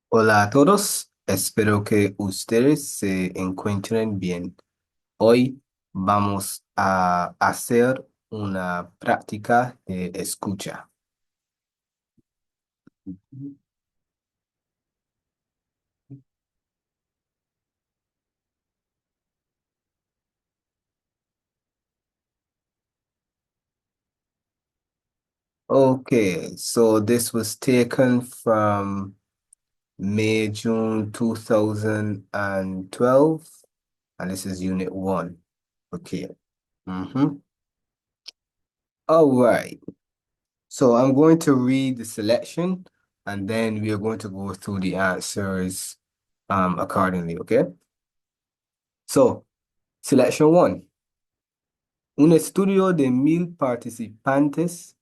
Hola a todos, espero que ustedes se encuentren bien. Hoy vamos a hacer una práctica de escucha. Okay, so this was taken from May, June 2012, and this is Unit 1. Okay. Mm-hmm. All right. So I'm going to read the selection, and then we are going to go through the answers accordingly, okay? So, selection 1. Un estudio de 1,000 participantes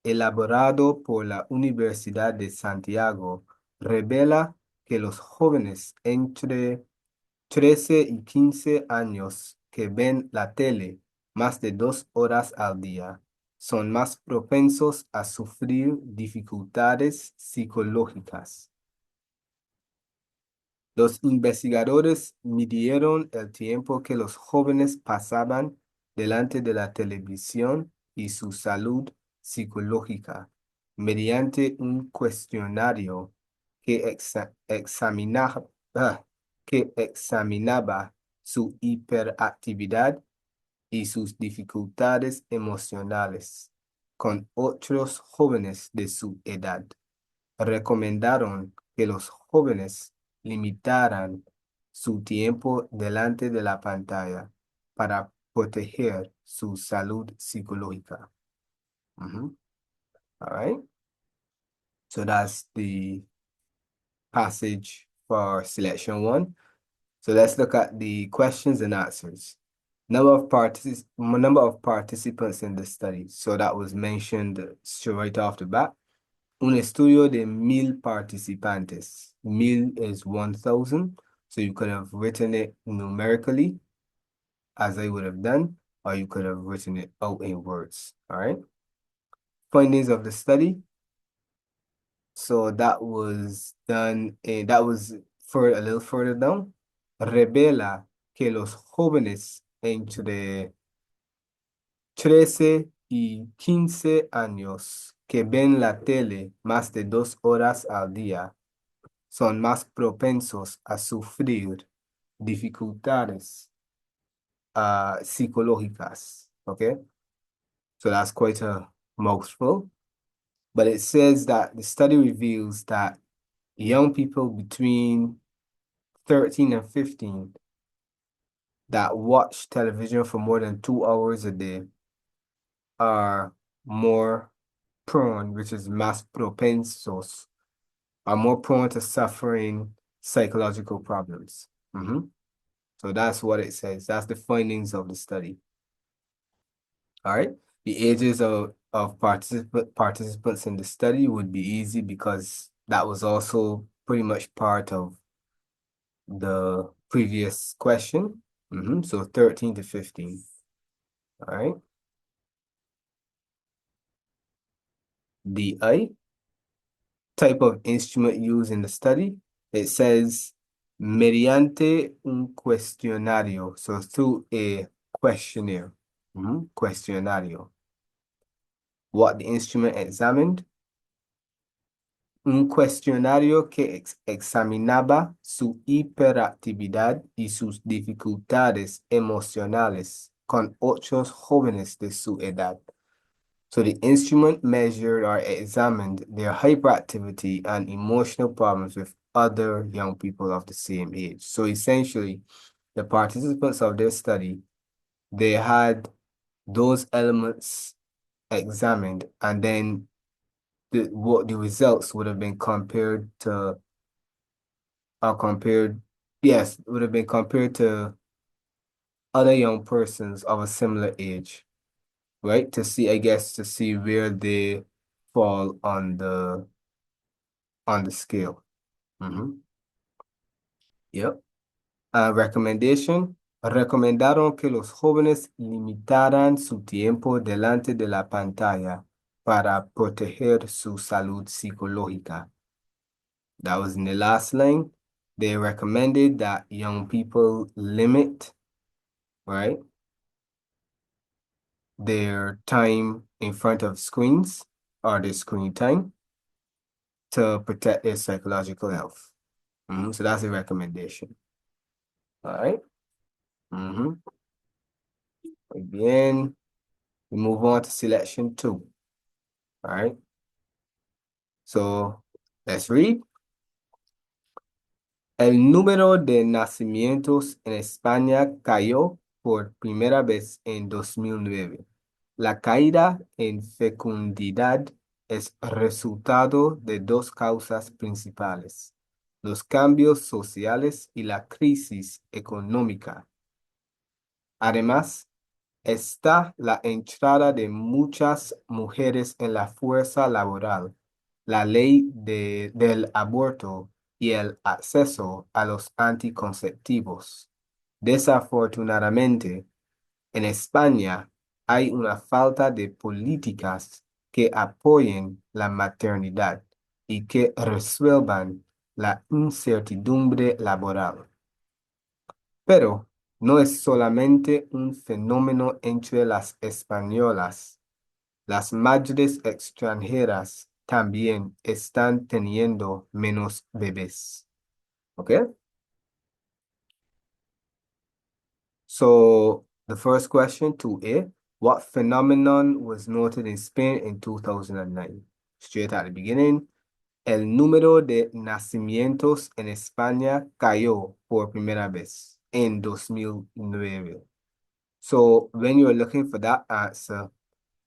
elaborado por la Universidad de Santiago revela que los jóvenes entre 13 y 15 años que ven la tele más de 2 horas al día son más propensos a sufrir dificultades psicológicas. Los investigadores midieron el tiempo que los jóvenes pasaban delante de la televisión y su salud psicológica mediante un cuestionario que, que examinaba su hiperactividad y sus dificultades emocionales con otros jóvenes de su edad. Recomendaron que los jóvenes limitaran su tiempo delante de la pantalla para proteger su salud psicológica. Mhm. All right. So that's the passage for selection 1. So let's look at the questions and answers. Number of participants in the study. So that was mentioned straight right off the bat. Un estudio de 1,000 participantes. 1,000 is 1,000. So you could have written it numerically, as I would have done, or you could have written it out in words. All right. Findings of the study. So that was done, that was for a little further down. Revela que los jóvenes entre 13 y 15 años que ven la tele más de 2 horas al día son más propensos a sufrir dificultades psicológicas. Okay, so that's quite a mouthful, but it says that the study reveals that young people between 13 and 15 that watch television for more than 2 hours a day are more prone, which is más propensos, are more prone to suffering psychological problems. So that's what it says. That's the findings of the study. All right. The ages of participants in the study would be easy because that was also pretty much part of the previous question. So 13 to 15. All right. The type of instrument used in the study, it says mediante un cuestionario. So through a questionnaire. Cuestionario. What the instrument examined. Un cuestionario que examinaba su hiperactividad y sus dificultades emocionales con otros jóvenes de su edad. So the instrument measured or examined their hyperactivity and emotional problems with other young people of the same age. So essentially, the participants of their study, they had those elements examined, and then what the results would have been compared to, yes, would have been compared to other young persons of a similar age, right? To see, I guess, to see where they fall on the scale. Yep. Recommendation. Recomendaron que los jóvenes limitaran su tiempo delante de la pantalla para proteger su salud psicológica. That was in the last line. They recommended that young people limit, right, their time in front of screens or their screen time to protect their psychological health. So that's a recommendation. All right. Muy bien. We move on to selection 2. All right. So let's read. El número de nacimientos en España cayó por primera vez en 2009. La caída en fecundidad es resultado de dos causas principales: los cambios sociales y la crisis económica. Además, está la entrada de muchas mujeres en la fuerza laboral, la ley del aborto y el acceso a los anticonceptivos. Desafortunadamente, en España hay una falta de políticas que apoyen la maternidad y que resuelvan la incertidumbre laboral. Pero no es solamente un fenómeno entre las españolas. Las madres extranjeras también están teniendo menos bebés. Okay? So the first question, 2A, what phenomenon was noted in Spain in 2009? Straight at the beginning, el número de nacimientos en España cayó por primera vez en 2009. So when you're looking for that answer,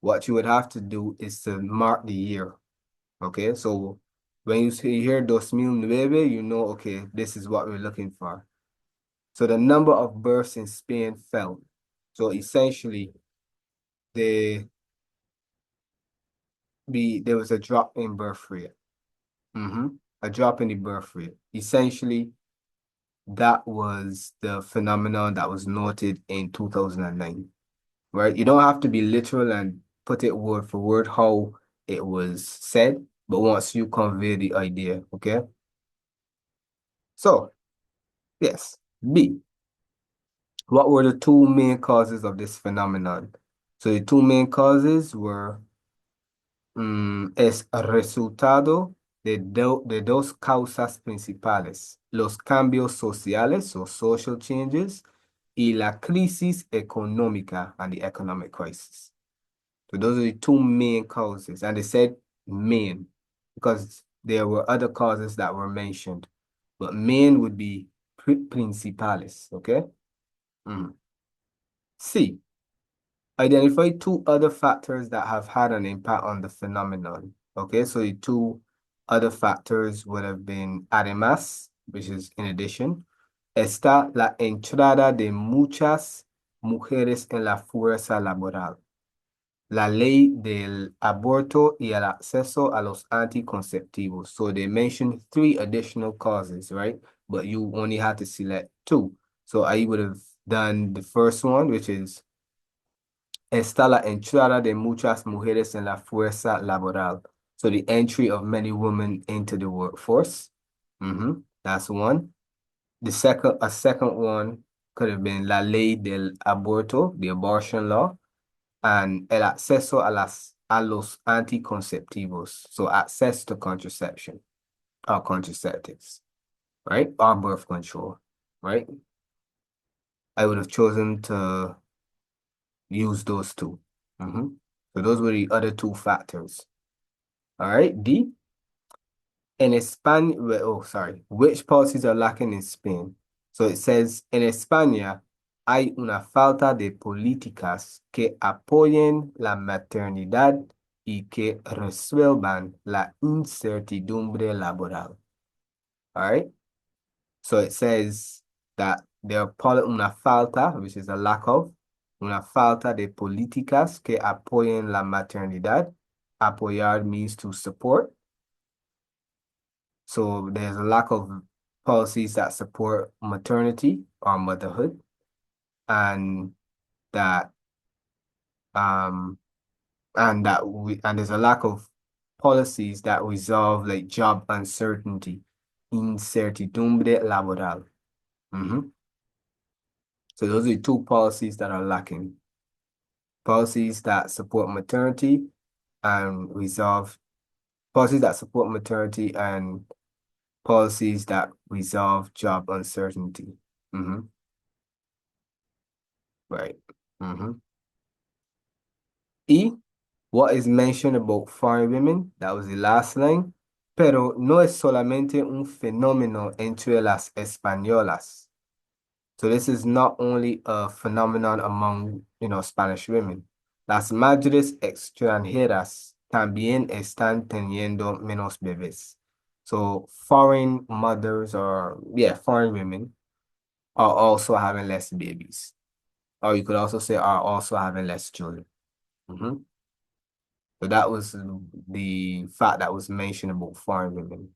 what you would have to do is to mark the year. Okay, so when you hear 2009, you know, okay, this is what we're looking for. So the number of births in Spain fell. So essentially, there was a drop in birth rate. A drop in the birth rate. Essentially, that was the phenomenon that was noted in 2009. Right? You don't have to be literal and put it word for word how it was said, but once you convey the idea, okay? So, yes, B. What were the two main causes of this phenomenon? So the two main causes were es resultado de dos causas principales: los cambios sociales o social changes y la crisis económica and the economic crisis. So those are the two main causes. And they said main because there were other causes that were mentioned. But main would be principales, okay? C. Identify two other factors that have had an impact on the phenomenon. Okay, so the two other factors would have been además, which is in addition. Está la entrada de muchas mujeres en la fuerza laboral. La ley del aborto y el acceso a los anticonceptivos. So they mentioned three additional causes, right? But you only had to select two. So I would have done the first one, which is está la entrada de muchas mujeres en la fuerza laboral. So the entry of many women into the workforce. That's one. A second one could have been la ley del aborto, the abortion law, and el acceso a los anticonceptivos. So access to contraception or contraceptives, right? Or birth control, right? I would have chosen to use those two. So those were the other two factors. All right, D. In España, oh, sorry, which policies are lacking in Spain? So it says, en España hay una falta de políticas que apoyen la maternidad y que resuelvan la incertidumbre laboral. All right, so it says that there are una falta, which is a lack of, una falta de políticas que apoyen la maternidad. Apoyar means to support. So there's a lack of policies that support maternity or motherhood, and that and there's a lack of policies that resolve like job uncertainty. incertidumbre laboral. Mhm. So those are the two policies that are lacking. Policies that support maternity and resolve, policies that support maternity and policies that resolve job uncertainty. Right. Y what is mentioned about foreign women, that was the last line, pero no es solamente un fenómeno entre las españolas. So this is not only a phenomenon among, Spanish women. Las madres extranjeras también están teniendo menos bebés. So foreign mothers or, foreign women are also having less babies. Or you could also say are also having less children. So that was the fact that was mentioned about foreign women.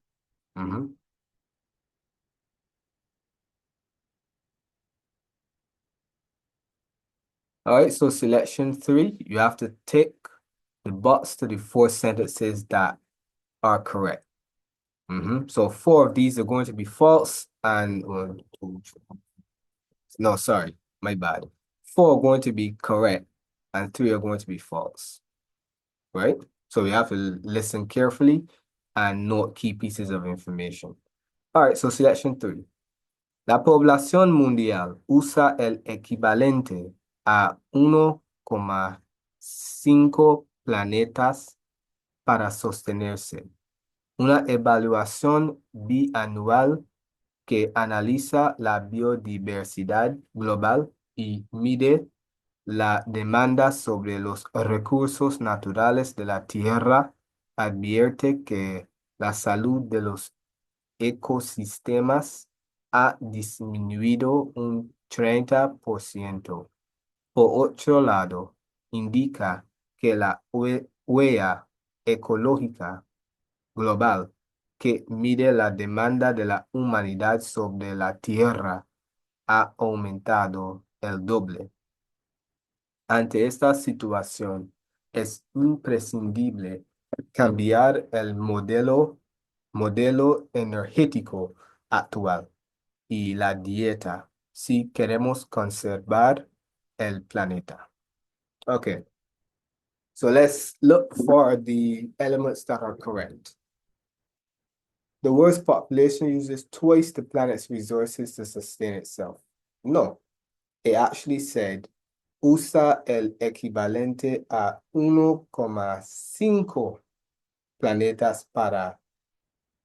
All right, so selection 3, you have to tick the box to the 4 sentences that are correct. So 4 of these are going to be false and, no, sorry, my bad. 4 are going to be correct and 3 are going to be false, right? So we have to listen carefully and note key pieces of information. All right, so selection 3. La población mundial usa el equivalente a 1,5 planetas para sostenerse. Una evaluación bianual que analiza la biodiversidad global y mide la demanda sobre los recursos naturales de la Tierra advierte que la salud de los ecosistemas ha disminuido un 30%. Por otro lado, indica que la huella ecológica global que mide la demanda de la humanidad sobre la Tierra ha aumentado el doble. Ante esta situación, es imprescindible cambiar el modelo energético actual y la dieta si queremos conservar el planeta. Okay, so let's look for the elements that are correct. The world's population uses twice the planet's resources to sustain itself. No, it actually said usa el equivalente a 1,5 planetas para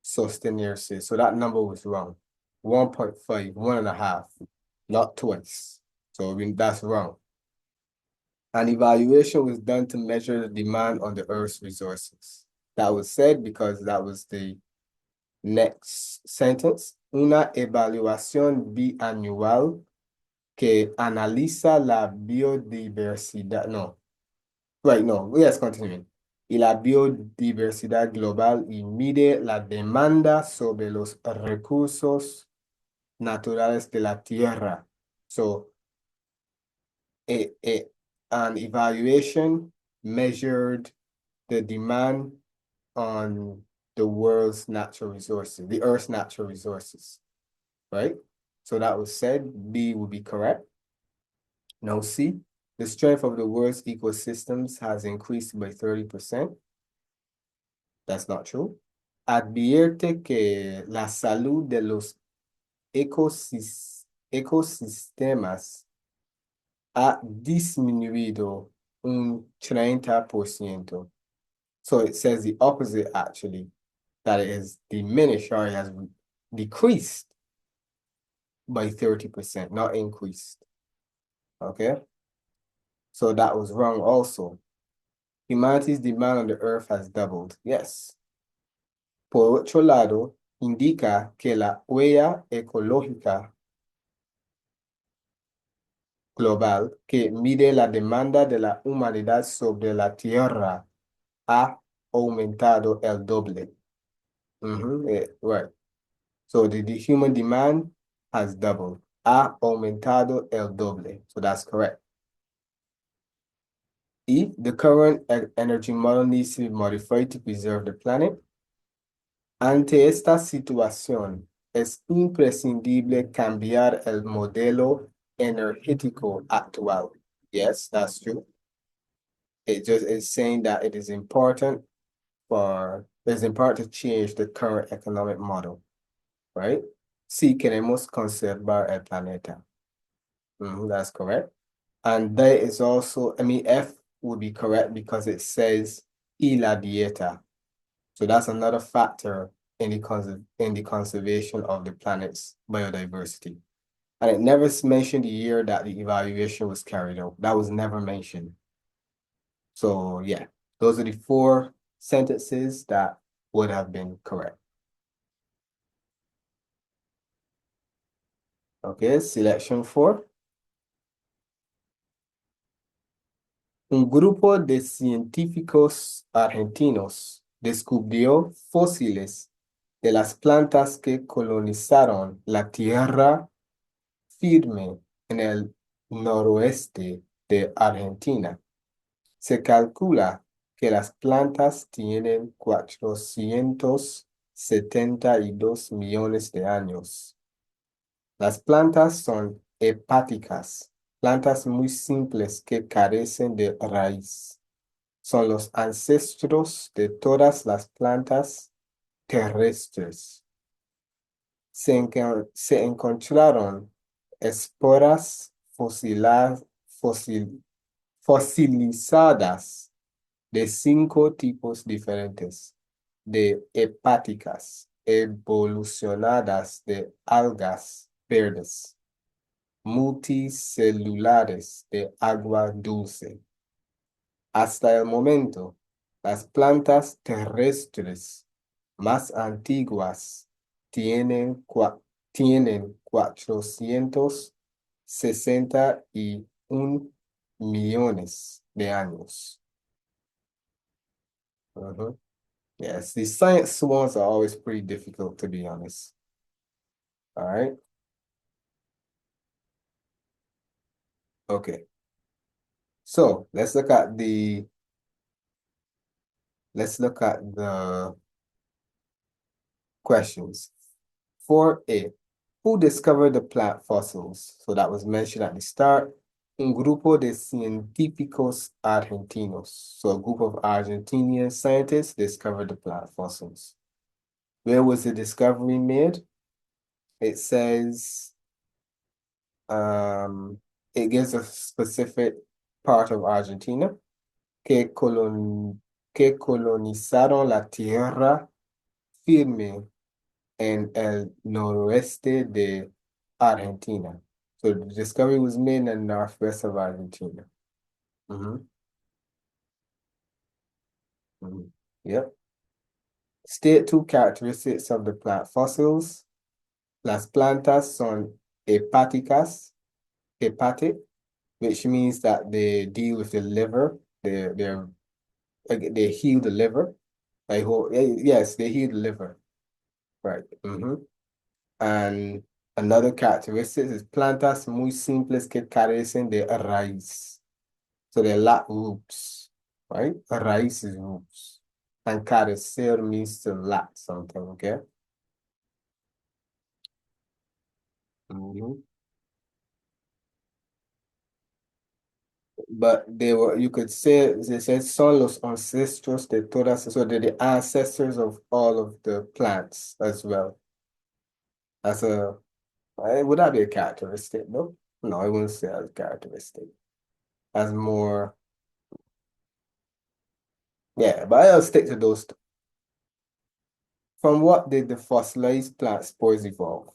sostenerse. So that number was wrong. 1.5, 1.5, not twice. So that's wrong. An evaluation was done to measure the demand on the Earth's resources. That was said because that was the next sentence. Una evaluación bianual que analiza la biodiversidad. No. Right, no. Let's continue. Y la biodiversidad global y mide la demanda sobre los recursos naturales de la Tierra. So, an evaluation measured the demand on the world's natural resources, the Earth's natural resources, right? So that was said, B would be correct. Now C, the strength of the world's ecosystems has increased by 30%. That's not true. Advierte que la salud de los ecosistemas ha disminuido un 30%. So it says the opposite actually, that it has diminished or it has decreased by 30%, not increased. Okay? So that was wrong also. Humanity's demand on the earth has doubled. Yes. Por otro lado, indica que la huella ecológica global que mide la demanda de la humanidad sobre la Tierra ha aumentado el doble. Right. So the human demand has doubled. Ha aumentado el doble. So that's correct. E, the current energy model needs to be modified to preserve the planet. Ante esta situación, es imprescindible cambiar el modelo energético actual. Yes, that's true. It just is saying that it's important to change the current economic model, right? Si queremos conservar el planeta. That's correct. And there is also, I mean, F would be correct because it says y la dieta. So that's another factor in the conservation of the planet's biodiversity. And it never mentioned the year that the evaluation was carried out. That was never mentioned. So yeah, those are the four sentences that would have been correct. Okay, selection 4. Un grupo de científicos argentinos descubrió fósiles de las plantas que colonizaron la tierra firme en el noroeste de Argentina. Se calcula que las plantas tienen 472 millones de años. Las plantas son hepáticas, plantas muy simples que carecen de raíz. Son los ancestros de todas las plantas terrestres. Se encontraron esporas fosilizadas de 5 tipos diferentes de hepáticas evolucionadas de algas verdes, multicelulares de agua dulce. Hasta el momento, las plantas terrestres más antiguas tienen 461 millones de años. Yes, the science ones are always pretty difficult, to be honest. All right. Okay. So let's look at the questions. 4A. Who discovered the plant fossils? So that was mentioned at the start. Un grupo de científicos argentinos. So a group of Argentinian scientists discovered the plant fossils. Where was the discovery made? It says, it gives a specific part of Argentina que colonizaron la tierra firme en el noroeste de Argentina. So the discovery was made in the northwest of Argentina. Yep. State 2 characteristics of the plant fossils. Las plantas son hepáticas, hepatic, which means that they deal with the liver. They heal the liver. Yes, they heal the liver. Right. And another characteristic is plantas muy simples que carecen de raíz. So they lack roots, right? Raíz is roots. And carecer means to lack something, okay? But you could say, they said son los ancestros de todas, so they're the ancestors of all of the plants as well. Would that be a characteristic, no? No, I wouldn't say as a characteristic. As more, yeah, but I'll stick to those two. From what did the fossilized plant spores evolve?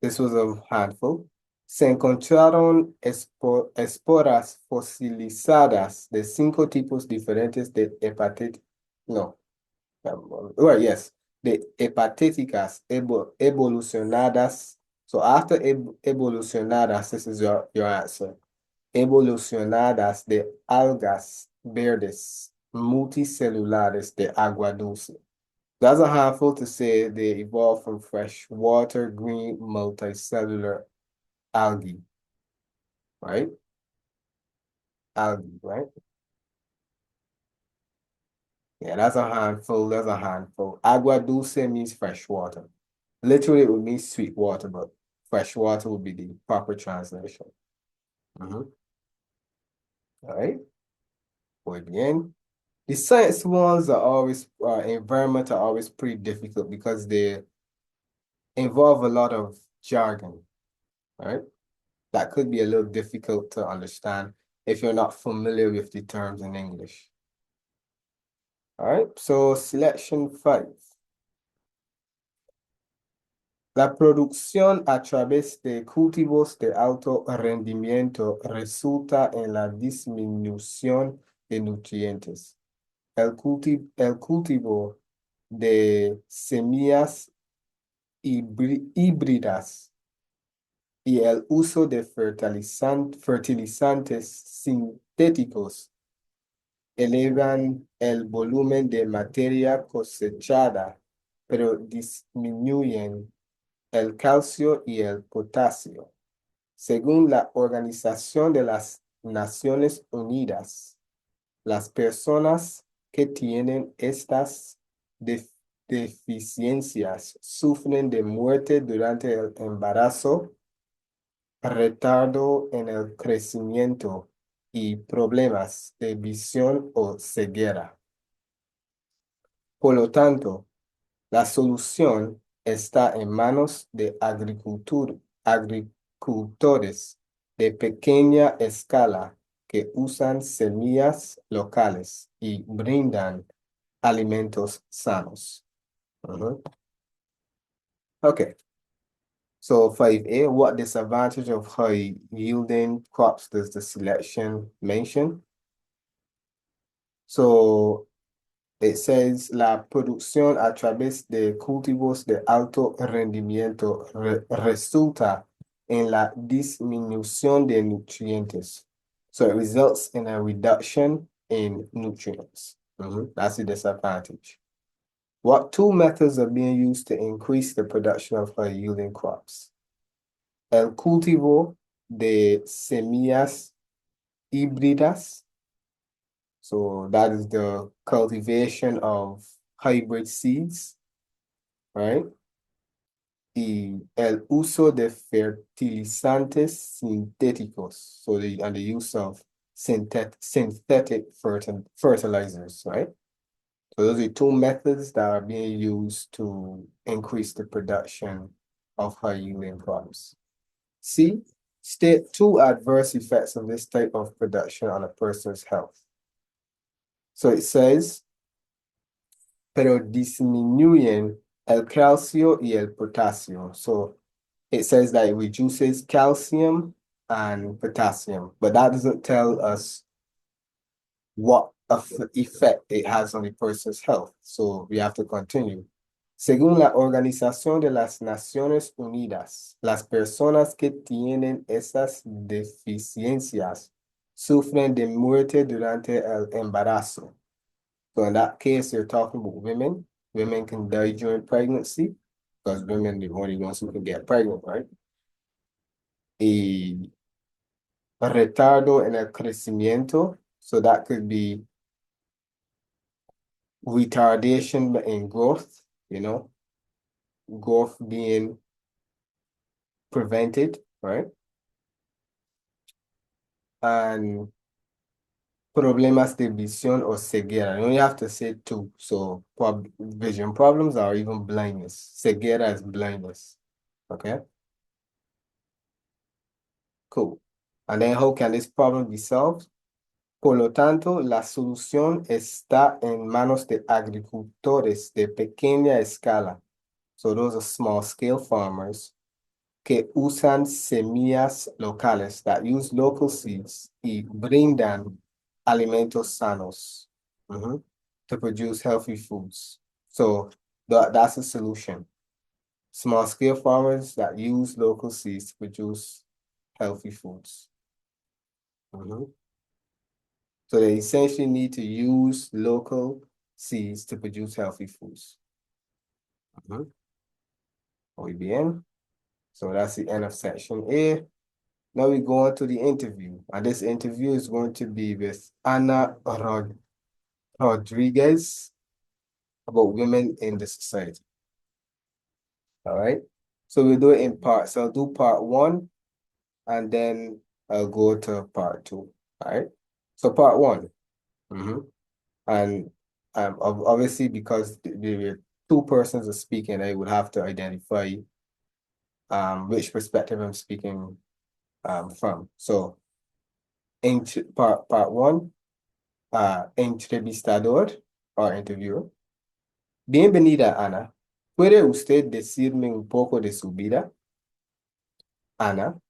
This was a handful. Se encontraron esporas fosilizadas de 5 tipos diferentes de hepatitis. No. Well, yes. De hepatíticas evolucionadas. So after evolucionadas, this is your answer. Evolucionadas de algas verdes multicelulares de agua dulce. That's a handful to say they evolved from freshwater green multicellular algae, right? Algae, right? Yeah, that's a handful. That's a handful. Agua dulce means fresh water. Literally, it would mean sweet water, but fresh water would be the proper translation. Mhm. All right. Muy bien. The science ones are always, environment are always pretty difficult because they involve a lot of jargon, right? That could be a little difficult to understand if you're not familiar with the terms in English. All right, so selection 5. La producción a través de cultivos de alto rendimiento resulta en la disminución de nutrientes. El cultivo de semillas híbridas y el uso de fertilizantes sintéticos elevan el volumen de materia cosechada, pero disminuyen el calcio y el potasio. Según la Organización de las Naciones Unidas, las personas que tienen estas deficiencias sufren de muerte durante el embarazo, retardo en el crecimiento y problemas de visión o ceguera. Por lo tanto, la solución está en manos de agricultores de pequeña escala que usan semillas locales y brindan alimentos sanos. Okay. So 5A, what disadvantage of high yielding crops does the selection mention? So it says la producción a través de cultivos de alto rendimiento resulta en la disminución de nutrientes. So it results in a reduction in nutrients. That's the disadvantage. What two methods are being used to increase the production of high yielding crops? El cultivo de semillas híbridas. So that is the cultivation of hybrid seeds, right? Y el uso de fertilizantes sintéticos. So and the use of synthetic fertilizers, right? So those are two methods that are being used to increase the production of high yielding crops. C, state two adverse effects of this type of production on a person's health. So it says, pero disminuyen el calcio y el potasio. So it says that it reduces calcium and potassium, but that doesn't tell us what effect it has on the person's health. So we have to continue. Según la Organización de las Naciones Unidas, las personas que tienen esas deficiencias sufren de muerte durante el embarazo. So in that case, you're talking about women. Women can die during pregnancy because women are the only ones who can get pregnant, right? Y retardo en el crecimiento. So that could be retardation in growth, growth being prevented, right? And problemas de visión o ceguera. You only have to say two. So vision problems or even blindness. Ceguera is blindness. Okay. Cool. And then how can this problem be solved? Por lo tanto, la solución está en manos de agricultores de pequeña escala. So those are small scale farmers que usan semillas locales that use local seeds y brindan alimentos sanos to produce healthy foods. So that's a solution. Small scale farmers that use local seeds to produce healthy foods. So they essentially need to use local seeds to produce healthy foods. Muy bien. So that's the end of section A. Now we go on to the interview. And this interview is going to be with Ana Rodriguez about women in the society. All right. So we'll do it in parts. So I'll do part one and then I'll go to part two. All right. So part one. Mm-hmm. And obviously because the two persons are speaking, I would have to identify which perspective I'm speaking from. So in part one, entrevistador o interviewer. Bienvenida, Ana. ¿Puede usted decirme un poco de su vida? Ana,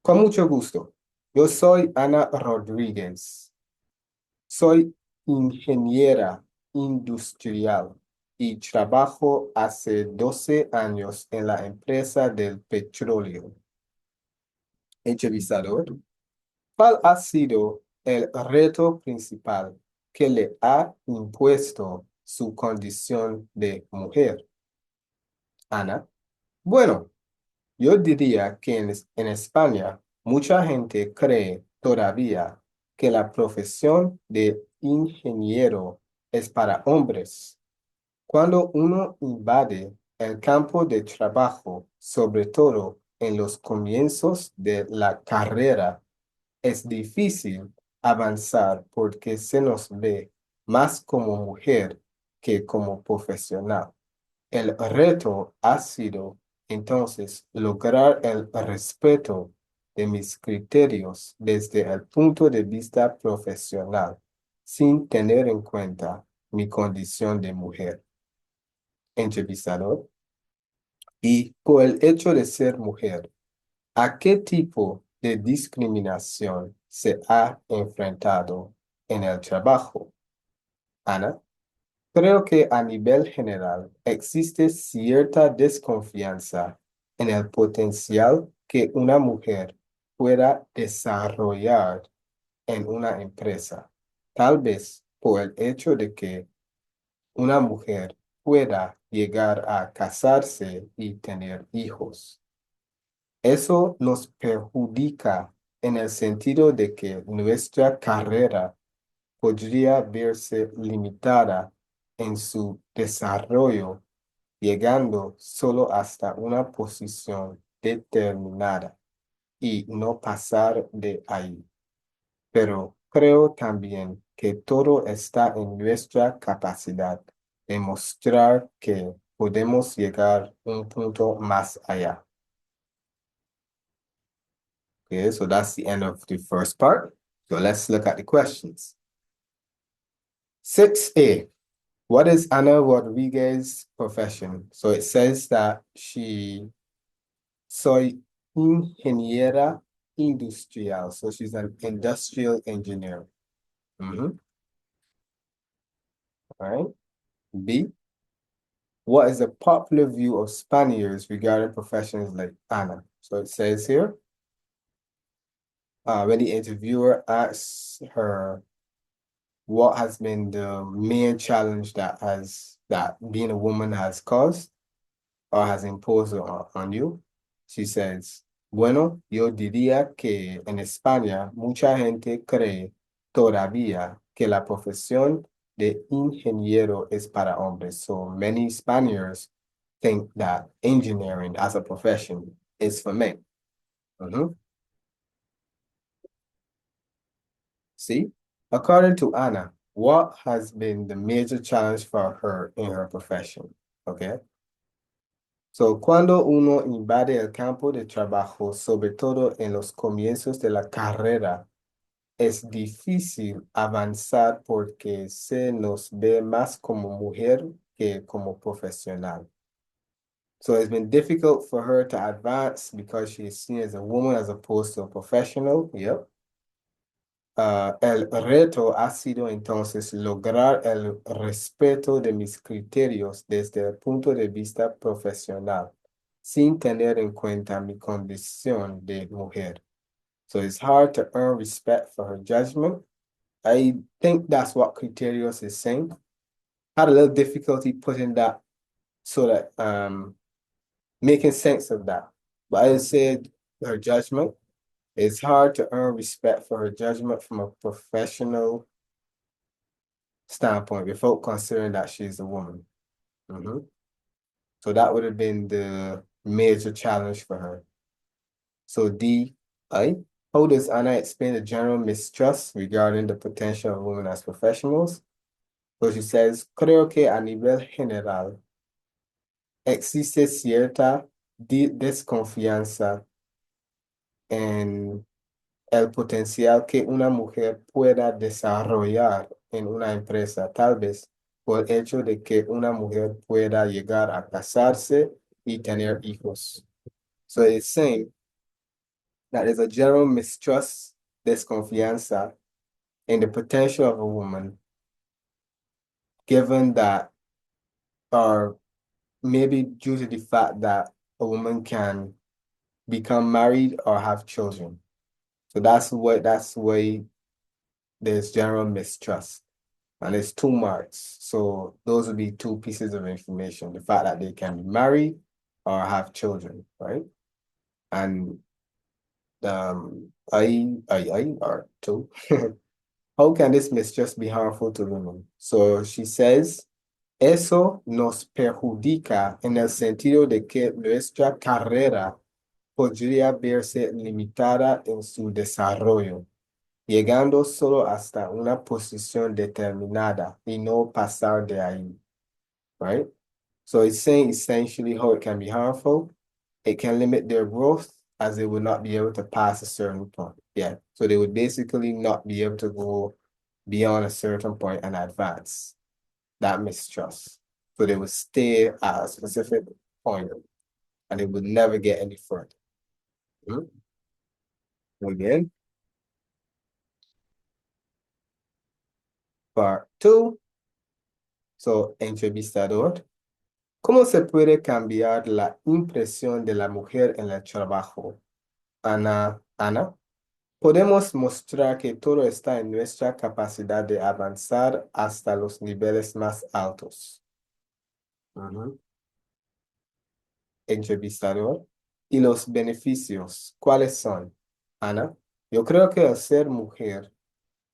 con mucho gusto. Yo soy Ana Rodríguez. Soy ingeniera industrial y trabajo hace 12 años en la empresa del petróleo. Entrevistador, ¿cuál ha sido el reto principal que le ha impuesto su condición de mujer? Ana, bueno, yo diría que en España mucha gente cree todavía que la profesión de ingeniero es para hombres. Cuando uno invade el campo de trabajo, sobre todo en los comienzos de la carrera, es difícil avanzar porque se nos ve más como mujer que como profesional. El reto ha sido entonces lograr el respeto de mis criterios desde el punto de vista profesional, sin tener en cuenta mi condición de mujer. Entrevistador. Y por el hecho de ser mujer, ¿a qué tipo de discriminación se ha enfrentado en el trabajo? Ana. Creo que a nivel general existe cierta desconfianza en el potencial que una mujer pueda desarrollar en una empresa, tal vez por el hecho de que una mujer pueda llegar a casarse y tener hijos. Eso nos perjudica en el sentido de que nuestra carrera podría verse limitada en su desarrollo, llegando solo hasta una posición determinada y no pasar de ahí. Pero creo también que todo está en nuestra capacidad de mostrar que podemos llegar un punto más allá. Okay, so that's the end of the first part. So let's look at the questions. 6A. What is Ana Rodriguez's profession? So it says that soy ingeniera industrial. So she's an industrial engineer. All right. B, what is the popular view of Spaniards regarding professions like Ana? So it says here, when the interviewer asks her what has been the main challenge that being a woman has caused or has imposed on you, she says, bueno, yo diría que en España mucha gente cree todavía que la profesión de ingeniero es para hombres. So many Spaniards think that engineering as a profession is for men. See? According to Anna, what has been the major challenge for her in her profession? Okay. So, cuando uno invade el campo de trabajo, sobre todo en los comienzos de la carrera, es difícil avanzar porque se nos ve más como mujer que como profesional. So it's been difficult for her to advance because she is seen as a woman as opposed to a professional. Yep. El reto ha sido entonces lograr el respeto de mis criterios desde el punto de vista profesional, sin tener en cuenta mi condición de mujer. So it's hard to earn respect for her judgment. I think that's what criterios is saying. Had a little difficulty putting that so that making sense of that. But I said her judgment. It's hard to earn respect for her judgment from a professional standpoint without considering that she's a woman. So that would have been the major challenge for her. So D, I, how does Anna explain the general mistrust regarding the potential of women as professionals? So she says, creo que a nivel general existe cierta desconfianza en el potencial que una mujer pueda desarrollar en una empresa, tal vez por el hecho de que una mujer pueda llegar a casarse y tener hijos. So it's saying that there's a general mistrust, desconfianza in the potential of a woman, given that, or maybe due to the fact that a woman can become married or have children. So that's why there's general mistrust. And it's 2 marks. So those would be 2 pieces of information. The fact that they can be married or have children, right? And I or 2. How can this mistrust be harmful to women? So she says, eso nos perjudica en el sentido de que nuestra carrera podría verse limitada en su desarrollo, llegando solo hasta una posición determinada y no pasar de ahí, right? So it's saying essentially how it can be harmful. It can limit their growth as they would not be able to pass a certain point. Yeah, so they would basically not be able to go beyond a certain point and advance. That mistrust. So they would stay at a specific point and they would never get any further. Muy bien. Part 2. So, entrevistador. ¿Cómo se puede cambiar la impresión de la mujer en el trabajo? Ana, podemos mostrar que todo está en nuestra capacidad de avanzar hasta los niveles más altos. Entrevistador. ¿Y los beneficios? ¿Cuáles son? Ana, yo creo que al ser mujer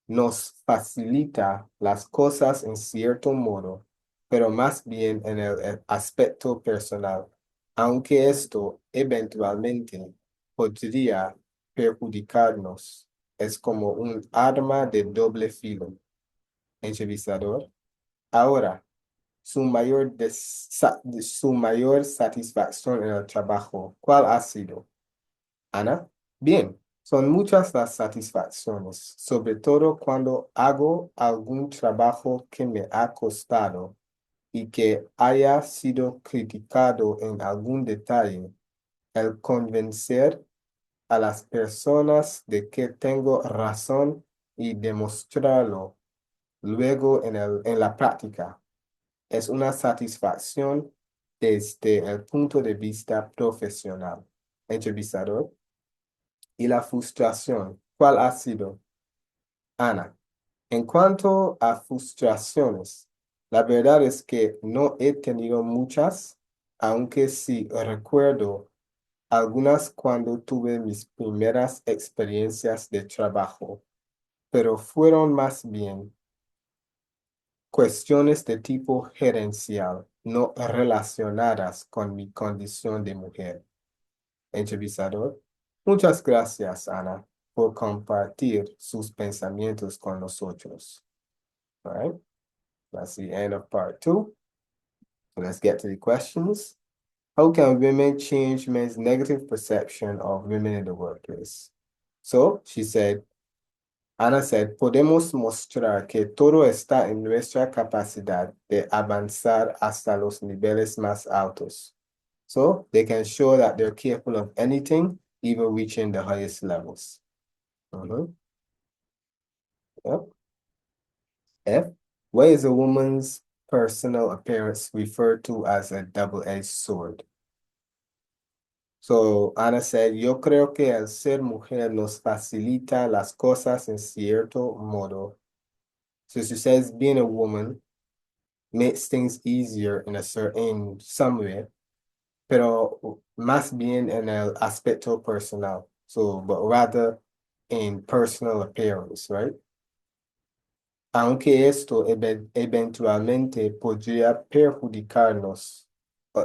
nos facilita las cosas en cierto modo, pero más bien en el aspecto personal, aunque esto eventualmente podría perjudicarnos. Es como un arma de doble filo. Entrevistador. Ahora, su mayor satisfacción en el trabajo, ¿cuál ha sido? Ana, bien, son muchas las satisfacciones, sobre todo cuando hago algún trabajo que me ha costado y que haya sido criticado en algún detalle. El convencer a las personas de que tengo razón y demostrarlo luego en la práctica es una satisfacción desde el punto de vista profesional. Entrevistador. Y la frustración, ¿cuál ha sido? Ana, en cuanto a frustraciones, la verdad es que no he tenido muchas, aunque sí recuerdo algunas cuando tuve mis primeras experiencias de trabajo, pero fueron más bien cuestiones de tipo gerencial, no relacionadas con mi condición de mujer. Entrevistador. Muchas gracias, Ana, por compartir sus pensamientos con nosotros. All right, that's the end of part 2. So let's get to the questions. How can women change men's negative perception of women in the workplace? So she said, Ana said, podemos mostrar que todo está en nuestra capacidad de avanzar hasta los niveles más altos. So they can show that they're capable of anything, even reaching the highest levels. Yep. F, why is a woman's personal appearance referred to as a double-edged sword? So Ana said, yo creo que al ser mujer nos facilita las cosas en cierto modo. So she says being a woman makes things easier in some way, pero más bien en el aspecto personal. So, but rather in personal appearance, right? aunque esto eventualmente podría perjudicarnos,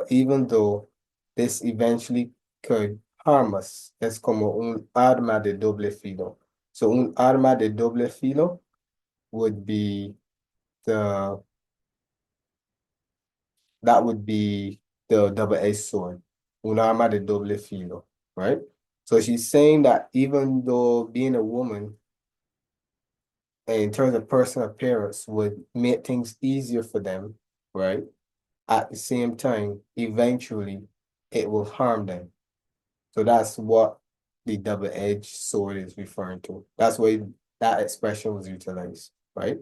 even though this eventually could harm us, es como un arma de doble filo. So un arma de doble filo would be the that would be the double-edged sword, un arma de doble filo, right? So she's saying that even though being a woman, in terms of personal appearance, would make things easier for them, right? At the same time, eventually, it will harm them. So that's what the double-edged sword is referring to. That's why that expression was utilized, right?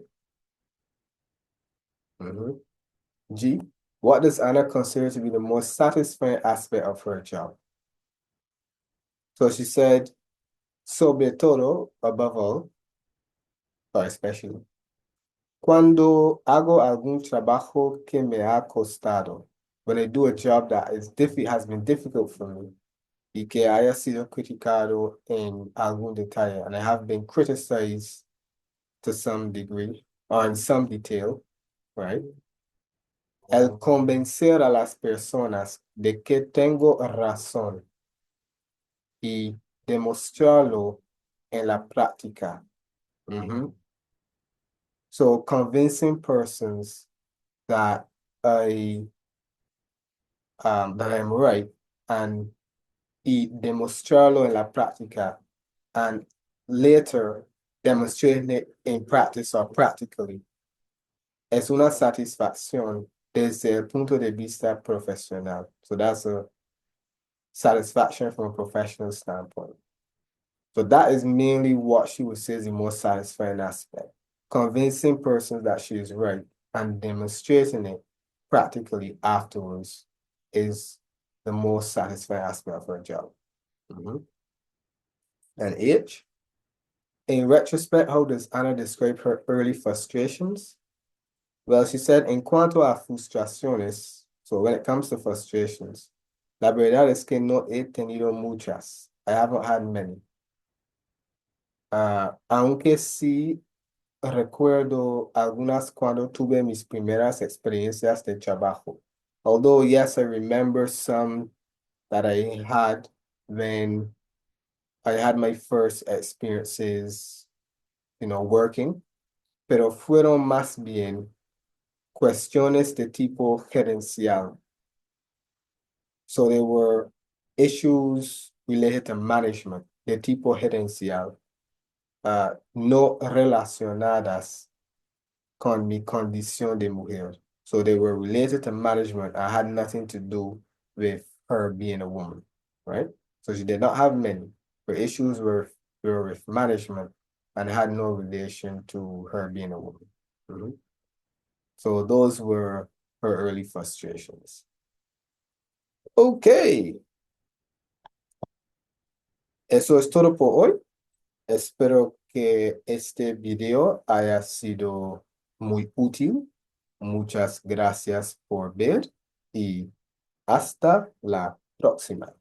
G, what does Anna consider to be the most satisfying aspect of her job? So she said, sobre todo, above all, or especially, cuando hago algún trabajo que me ha costado, when I do a job that has been difficult for me, y que haya sido criticado en algún detalle, and I have been criticized to some degree, or in some detail, right? El convencer a las personas de que tengo razón y demostrarlo en la práctica. So convincing persons that I that I'm right and demostrarlo en la práctica and later demonstrating it in practice or practically es una satisfacción desde el punto de vista profesional. So that's a satisfaction from a professional standpoint. So that is mainly what she would say is the most satisfying aspect. Convincing persons that she is right and demonstrating it practically afterwards is the most satisfying aspect of her job. And H, in retrospect, how does Anna describe her early frustrations? Well, she said, en cuanto a frustraciones, so when it comes to frustrations, la verdad es que no he tenido muchas. I haven't had many. Aunque sí recuerdo algunas cuando tuve mis primeras experiencias de trabajo. Although, yes, I remember some that I had when I had my first experiences, working, pero fueron más bien cuestiones de tipo gerencial. So there were issues related to management de tipo gerencial, no relacionadas con mi condición de mujer. So they were related to management. I had nothing to do with her being a woman, right? So she did not have many. Her issues were with management and had no relation to her being a woman. So those were her early frustrations. Okay. Eso es todo por hoy. Espero que este video haya sido muy útil. Muchas gracias por ver y hasta la próxima.